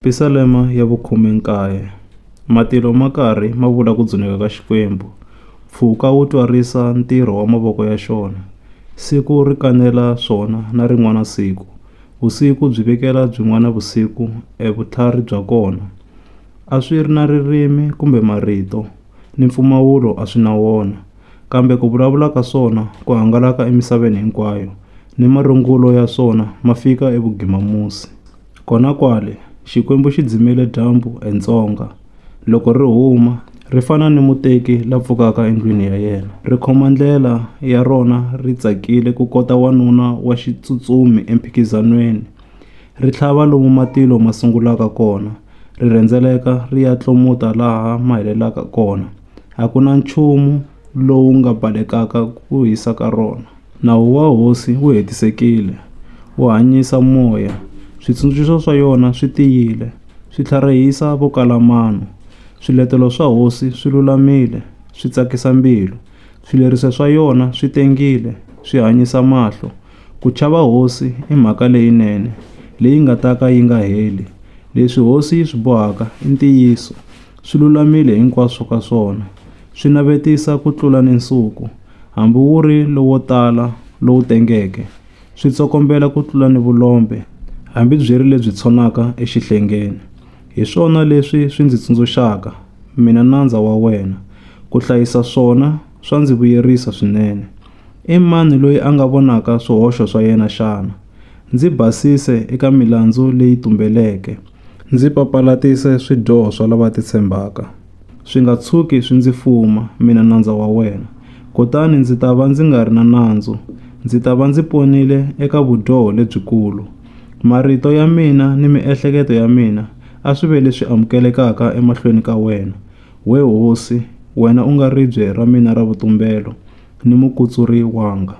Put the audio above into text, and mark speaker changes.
Speaker 1: Tipisalema ya vu-19 matilo ma karhi ma vula ku dzuneka ka Xikwembu. Mpfhuka wu twarisa ntirho wa mavoko ya xona. Siku ri kanela swona na rin'wana siku. Vusiku byi vekela byin'wana vusiku vutlhari bya kona. A swi ri na ririmi kumbe marito, ni mpfumawulo a swi na wona. Kambe ku vulavula ka swona ku hangalaka emisaveni hinkwayo, ni marungulo ya swona ma fika evugimamusi. Kona kwale, Xikwembu xi dzimile dyambu eNdzonga. Loko ri huma, ri fana ni muteki la pfukaka endlwini ya yena. Ri khoma ndlela ya rona ri tsakile ku kota wanuna wa xitsutsumi emphikizanweni. Ri tlhava lomu matilo ma sungulaka kona. Ri rhendzeleka ri ya tlomuta laha ma helelaka kona. A ku na nchumu lowu nga balekaka ku hisa ka rona. Nawu wa hosi wu hetisekile, wu hanyisa moya. Switsundzuxo swa yona swi tiyile, swi tlharihisa vukalamano. Swiletelo swa hosi swi lulamile, swi tsakisa mbilu. Swileriso swa yona swi tengile, swi hanyisa mahlo. Ku chava hosi i mhaka leyinene, leyi nga taka yi nga heli. Leswi hosi yi swi bohaka i ntiyiso. Swi lulamile hinkwaswo ka swona. Swi navetisa ku tlula ni nsuku, hambi wu ri lowo tala lowu tengeke. Swi tsokombela ku tlula ni vulombe, hambi byi ri lebyi tshonaka exihlengeni. Hi swona leswi swi ndzi tsundzuxaka, mina nandza wa wena. Ku hlayisa swona swa ndzi vuyerisa swinene. I mani loyi a nga vonaka swihoxo swa yena xana? Ndzi basise eka milandzu leyi tumbeleke. Ndzi papalatise swidyoho swa lava titshembaka. Swi nga tshuki swi ndzi fuma, mina nandza wa wena. Kutani ndzi ta va ndzi nga ri na nandzu. Ndzi ta va ndzi ponile eka vudyoho lebyikulu. Marito ya mina ni miehleketo ya mina a swi ve leswi amukelekaka emahlweni ka wena. We hosi, wena u nga ribye ra mina ra vutumbelo, ni mukutsuri wanga.